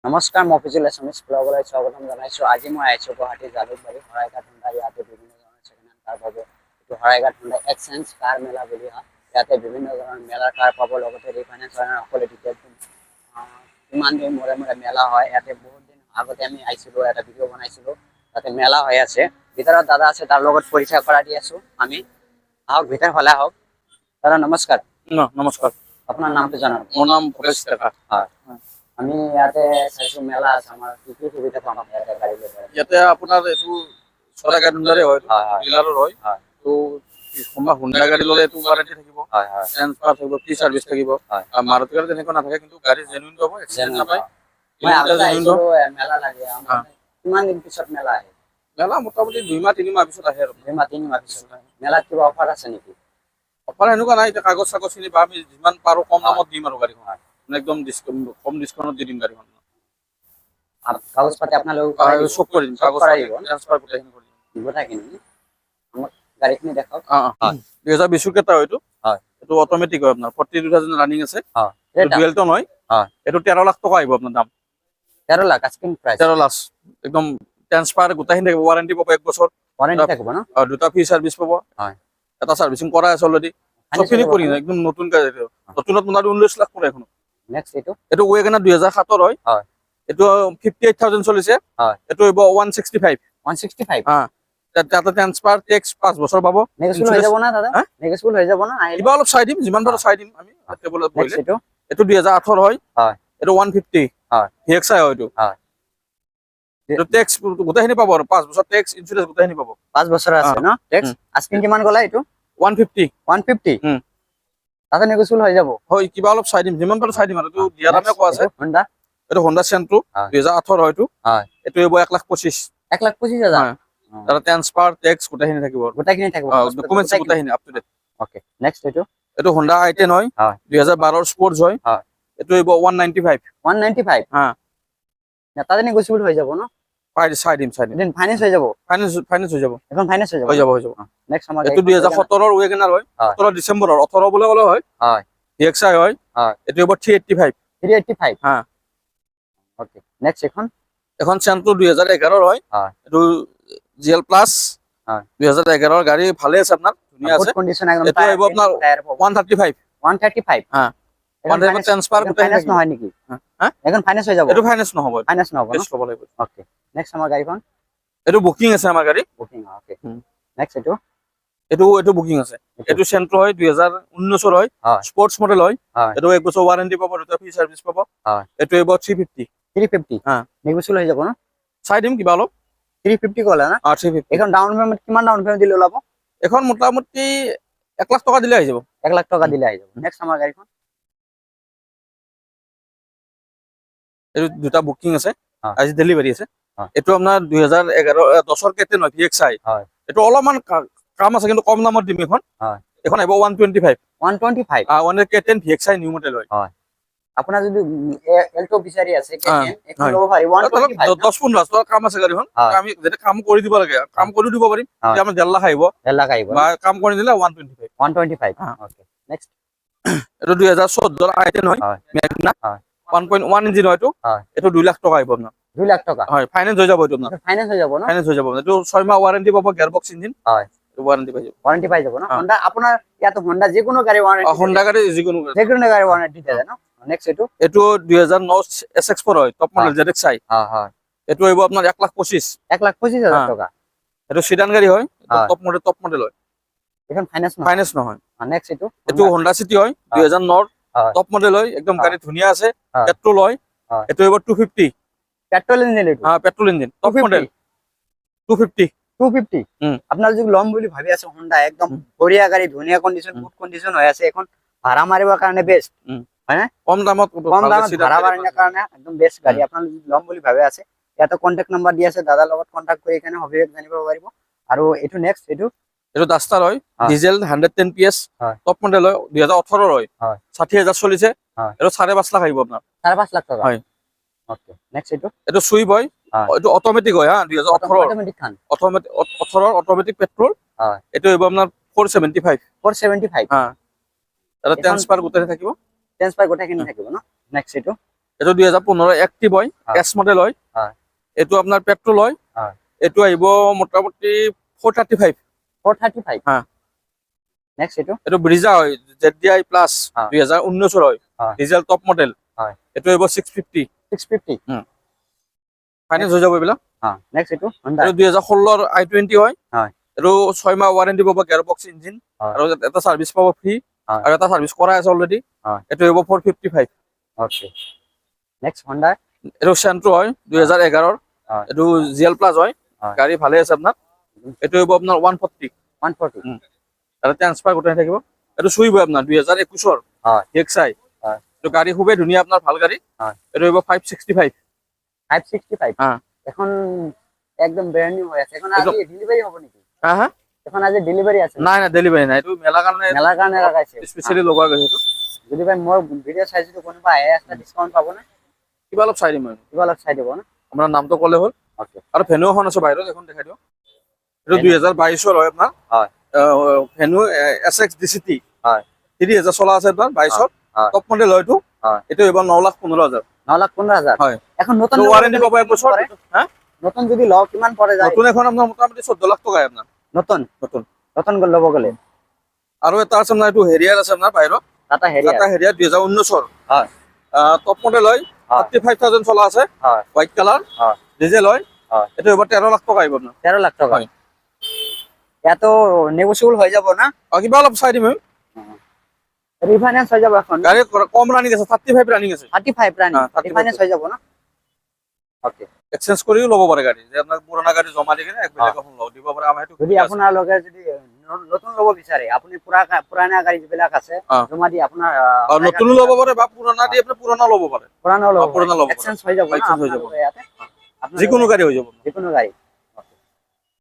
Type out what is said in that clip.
নমস্কাৰ, মই ফিজুল এছমিছ ব্লগলৈ স্বাগতম জনাইছোঁ। আজি মই আহিছোঁ গুৱাহাটী জালুকবাৰী শৰাইঘাট হোণ্ডা। ইয়াতে বিভিন্ন ধৰণৰ ছেকেণ্ড হেণ্ড কাৰ পাব। এইটো শৰাইঘাট হোণ্ডা এক্সচেঞ্জ কাৰ মেলা বুলি হয়। ইয়াতে বিভিন্ন ধৰণৰ মেলাৰ কাৰ পাব, লগতে ৰিফাইনেন্স সকলো ডিটেইলছ। কিমান দিন মূৰে মূৰে মেলা হয়, ইয়াতে বহুত দিন আগতে আমি আহিছিলোঁ, এটা ভিডিঅ' বনাইছিলোঁ। তাতে মেলা হৈ আছে, ভিতৰত দাদা আছে, তাৰ লগত পৰিচয় কৰাই দি আছোঁ আমি। আহক, ভিতৰ ফালে আহক। দাদা নমস্কাৰ। নমস্কাৰ। আপোনাৰ নামটো জনাওক। মোৰ নাম ভৱেশ ডেকা। হয়, আমি ইয়াতে চাইছোঁ মেলা আছে, আমাৰ কি কি সুবিধা পাম ইয়াতে গাড়ী লৈ? ইয়াতে আপোনাৰ এইটো শৰাইঘাট হোণ্ডাৰে হয়, ডিলাৰৰ হয়। তো হোণ্ডা গাড়ী ল'লে এইটো ৱাৰেণ্টি থাকিব, ট্ৰান্সফাৰ থাকিব, ফ্ৰী চাৰ্ভিছ থাকিব। মাৰুতি গাড়ী তেনেকুৱা নাথাকে, কিন্তু গাড়ী জেনুইন পাব, এক্সিডেণ্ট নাপায়। মেলা লাগে, কিমান দিন পিছত মেলা আহে? মেলা মোটামুটি 2 মাহ 3 মাহ পিছত আহে আৰু। 2 মাহ 3 মাহ পিছত। মেলাত কিবা অফাৰ আছে নেকি? অফাৰ এনেকুৱা নাই, এতিয়া কাগজ চাগজ খিনি বা আমি যিমান পাৰোঁ কম দামত দিম আৰু গাড়ীখন। একদম কম ডিছকাউণ্টত দি দিম গাড়ীখন। কাগজ পাতি আপোনালোক চব কৰি দিম, কাগজ ট্ৰান্সফাৰ গোটেইখিনি কৰি দিম। গোটেইখিনি আমাক গাড়ীখিনি দেখাওক। 2020 কেইটা হয় এইটো। এইটো অট'মেটিক হয়, আপোনাৰ 42,000 ৰানিং আছে। ডুৱেল টন হয়। এইটো 13 লাখ টকা আহিব আপোনাৰ দাম। 13 লাখ আস্কিং প্ৰাইস। 13 লাখ একদম ট্ৰান্সফাৰ গোটেইখিনি থাকিব, ৱাৰেণ্টি পাব 1 বছৰ। ৱাৰেণ্টি থাকিব ন? দুটা ফ্ৰী চাৰ্ভিছ পাব। এটা চাৰ্ভিচিং কৰা আছে অলৰেডি, সবখিনি কৰি একদম নতুন গাড়ী। নতুনত মোটামুটি 19 লাখ পৰে এখন। নেক্সট এইটো ৱেগনাৰ 2007 হয়। এইটো 58,000 চলিছে। এইটো হ'ব 165। 165। তাতে ট্ৰান্সফাৰ টেক্স 5 বছৰ পাব। নেগেচিবল হৈ যাব না দাদা? নেগেচিবল হৈ যাব না? কিবা অলপ চাই দিম, যিমান পাৰো চাই দিম আমি। টেবুলত বহিলে এইটো 2018 হয়। এইটো 150। ভিএক্সআই হয় এইটো। এইটো টেক্স গোটেইখিনি পাব আৰু 5 বছৰ টেক্স ইনস্যুৰেন্স গোটেইখিনি পাব। 5 বছৰ আছে ন টেক্স? আস্কিং কিমান গলা এইটো? 150। 150। তাতে নেগেচিবল হৈ যাব। হয়, কিবা অলপ চাই দিম, যিমান পাৰো চাই দিম আৰু। এইটো দিয়া দামে কোৱা আছে। হোণ্ডা, এইটো হোণ্ডা চেন্ট্ৰো 2018 হয় এইটো। এইটো হ'ব 1,25,000। 1,25,000। তাতে ট্ৰান্সফাৰ টেক্স গোটেইখিনি থাকিব। গোটেইখিনি থাকিব, ডকুমেন্টছ গোটেইখিনি up to date. Okay, next এইটো হোণ্ডা i10 হয়। 2012 স্পৰ্টছ হয়। এইটো হ'ব 195। 195। তাতে নেগেচিবল হৈ যাব ন? চাই দিম। ফাইনেন্স হৈ যাব? ফাইনেন্স হৈ যাব। এখন ফাইনেন্স হৈ যাব? হৈ যাব। নেক্সট আমাৰ এইটো 2017 ৱেগনাৰ হয়। 17 ডিচেম্বৰৰ 18 বলে হয়। ভিএক্সআই হয়। এইটো হ'ব 385। 385। ওকে, নেক্সট এখন চেন্ট্ৰো 2011 হয়। এইটো জিএল প্লাস 2011 গাড়ী ভালে আছে আপোনাৰ, ধুনীয়া আছে। এইটো হ'ব আপোনাৰ 135। 135। এখন ট্ৰান্সফাৰ ফাইনেন্স নহয় নেকি? এখন ফাইনেন্স হৈ যাব? এইটো ফাইনেন্স নহব, ফাইনেন্স নহব টেষ্ট ল'ব লাগিব। ওকে, নেক্সট আমাৰ গাড়ীখন এইটো বুকিং আছে আমাৰ গাড়ী। বুকিং। ওকে, নেক্সট এইটো বুকিং আছে। এইটো চেন্ট্ৰো হয় 2019 হয়। স্পৰ্টছ মডেল হয়। এইটো 1 বছৰ ৱাৰেণ্টি পাব, দুটা ফ্ৰী চাৰ্ভিছ পাব। এইটো হ'ব 350। 350। নেগেচিবল হৈ যাব ন? চাই দিম কিবা অলপ। 350 ক'লা না? 350। এখন ডাউন পেমেন্ট কিমান ডাউন পেমেন্ট দিলে ওলাব? এখন মোটামুটি 1 লাখ টকা দিলে আহি যাব। 1 লাখ টকা দিলে আহি যাব। নেক্সট আমাৰ গাড়ীখন এইটো দুটা বুকিং আছে, আজি ডেলিভাৰী আছে। এইটো আপোনাৰ 2010 কেটেন হয়, ভিএক্সআই। এইটো অলপমান কাম আছে, কিন্তু কম দামত দিম এখন। এখন আহিব 125। 125। কেটেন ভিএক্সআই নিউ মডেল হয়। আপোনাৰ যদি এল্টো বিচাৰি আছে কেটেন, এখন ল'ব পাৰি 125। 10-15 টকা কাম আছে গাড়ীখন। আমি যেতিয়া কাম কৰি দিব লাগে, কাম কৰি দিব পাৰিম। তেতিয়া আমাৰ 1.5 লাখ আহিব। 1.5 লাখ আহিব বা কাম কৰি দিলে 125। 125। ওকে, নেক্সট এইটো 2014 i10 হয়। মেগনা 1.1 ইঞ্জিন হয় এইটো। এইটো 2 লাখ টকা আহিব আপোনাৰ। 2 লাখ টকা? হয়, ফাইনেন্স হৈ যাব এইটো আপোনাৰ। ফাইনেন্স হৈ যাব ন? ফাইনেন্স হৈ যাব। এইটো 6 মাহ ৱাৰেণ্টি পাব, গিয়াৰবক্স ইঞ্জিন। ৱাৰেণ্টি পাই যাব। ৱাৰেণ্টি পাই যাব ন? হোণ্ডা আপোনাৰ ইয়াত হোণ্ডা যিকোনো গাড়ী ৱাৰেণ্টি? হোণ্ডা গাড়ী যিকোনো গাড়ী ৱাৰেণ্টি দিয়ে ন? নেক্সট এইটো 2009 SX4 হয়, টপ মডেল ZXi। এইটো আহিব আপোনাৰ 1,25,000। 1,25,000 টকা। এইটো সিডান গাড়ী হয়, টপ মডেল হয়। এখন ফাইনেন্স নহয়। নেক্সট এইটো হোণ্ডা সিটি হয় 2009 টপ মডেল হয়, একদম গাড়ী ধুনীয়া আছে। পেট্ৰল হয়। এইটো আহিব 250। Petrol engine? Petrol engine, top model 250। আপনার যদি লম বুলি ভাবি আছে হোণ্ডা, একদম বঢ়িয়া গাড়ী, ধুনীয়া কন্ডিশন, গুড কন্ডিশন হৈ আছে, এখন ভাড়া মাৰিবৰ কাৰণে বেষ্ট হয় না? কম দামত ভাড়া মাৰিবৰ কাৰণে একদম বেষ্ট গাড়ী। আপোনাৰ যদি লম বুলি ভাবি আছে, ইয়াতে কন্টাক্ট নাম্বাৰ দি আছে, দাদাৰ লগত কন্টাক্ট কৰি এখানে সবিশেষ জানিব পাৰিব। আৰু এইটো নেক্সট এইটো ডাষ্টাৰ হয়, ডিজেল 110 PS, টপ মডেল হয়, 2018 হয়। 60,000 চলিছে। এইটো 5.5 লাখ আহিব আপোনাৰ। 5.5 লাখ টকা? হয়। ওকে, নেক্সট এইটো সুইফট হয়। এইটো অটোমেটিক হয়। 2018 অটোমেটিক পেট্ৰল। এইটো আহিব আপোনাৰ 475। 475। এটা ট্ৰান্সফাৰ গোটেই থাকিব। ট্ৰান্সফাৰ গোটেইখিনি থাকিব ন? নেক্সট এইটো 2015 এক্টিভ হয়, এছ মডেল হয়। হয়। এইটো আপোনাৰ পেট্ৰল হয়। হয়। এইটো আহিব মোটামুটি 435। 435 হা। নেক্সট এইটো এইটো ব্ৰিজা হয়, ZDI প্লাছ হয়। 2019 হয়, হয়। Diesel top model. হয়। এইটো আহিব 650। 650 ফাইনেন্স হৈ যাব এইবিলাক। নেক্সট এইটো Honda এইটো 2016 i20 হয়। হয়। এইটো 6 মাহ ৱাৰেণ্টি পাব, গিয়াৰবক্স ইঞ্জিন, হয়। আৰু এটা সাৰ্ভিস পাব ফ্ৰী, হয়। আৰু এটা সাৰ্ভিস কৰাই আছে অলৰেডি। হয়। এইটো আহিব 455। ওকে নেক্সট Honda এইটো চেন্ট্ৰো হয় 2011। হয়। এইটো GL প্লাছ হয়, হয়। গাড়ী ভালে আছে আপোনাৰ। এইটো আহিব আপোনাৰ 140। 140 আৰু ট্ৰান্সফাৰ গোটাই থাকিব। এইটো চুইব আপোনাৰ 2021 হয়। DXi। হয়। এইটো গাড়ী খুবেই ধুনীয়া, আপোনাৰ ভাল গাড়ী। হয়। এইটো আহিব 565। 565 হা। এখন একদম ব্র্যান্ড নিউ হৈ আছে। এখন আজি ডেলিভারি হ'ব নেকি? হা হা, এখন আজি ডেলিভারি আছে? নাই নাই, ডেলিভাৰী নাই। এইটো মেলাৰ কাৰণে লগাইছে স্পেচিয়েলি লগোৱা গৈছে। এইটো যদি ভাই মোৰ ভিডিও চাইছিলো, কোনোবা আহে এটা ডিসকাউন্ট পাব না? কিবা অলপ চাই দিম মই। কিবা অলপ চাই দিব না? আপোনাৰ নামটো ক'লে হ'ল। ওকে আৰু ভেনু এখন আছে বাহিৰত, এখন দেখাই দিওঁ। এইটো 2022 হয় আপোনাৰ। হয়। Venue SX DCT। হয়। 30,000 চলা আছে আপোনাৰ 22। হয়। টপ মডেল হয় এইটো। হয়। এইটো এইবাৰ 9,15,000। 9,15,000 হয়। এখন নতুন তো লব ৱাৰেণ্টি গ'লে পাব এক কিমান বছৰ। পৰে? হা, নতুন যদি লও কিমান পৰে যায়? নতুন এখন আপোনাৰ মোটামুটি 14 লাখ টকাই আপোনাৰ। নতুন নতুন নতুন ল'ব গ'লে। আৰু এটা আছে আপোনাৰ, এইটো হেৰিয়াৰ আছে আপোনাৰ বাহিৰত। টাটা হেৰিয়াৰ 2019। হয়। টপ মডেল হয়, 35,000 চলা আছে। হয়। হোৱাইট কালাৰ, হয়। ডিজেল হয়। হয়। এইটো এবাৰ 13 লাখ টকা আহিব আপোনাৰ। 13 লাখ টাকা। হয়। এত নেগোশিয়েবল হৈ যাব না? কিবা অলপ চাই দিম। রিফাইন্যান্স হৈ যাব এখন? গাড়ী কম ৰানিং আছে, 35 ৰানিং আছে। 35 ৰানিং 35 ৰিফাইন্যান্স হৈ যাব না? ওকে এক্সচেঞ্জ কৰিও ল'ব পাৰে গাড়ী, যে আপোনাৰ পুৰণা গাড়ী জমা দি কিনে এক বেলেগ এখন ল'ব দিব পাৰে। আমাৰ সেইটো যদি আপোনাৰ লগে যদি নতুন ল'ব বিচাৰে, আপুনি পুৰানা গাড়ী যিবিলাক আছে জমা দি আপোনাৰ নতুনো ল'ব পাৰে, বা পুৰণা দি আপুনি পুৰণা ল'ব পাৰে। পুৰানাও ল'ব পুৰণা ল'ব পাৰে। এক্সচেঞ্জ হৈ যাব না? এক্সচেঞ্জ হৈ যাব। আপোনালোকৰ ইয়াতে যিকোনো গাড়ী হৈ যাব। যিকোনো গাড়ী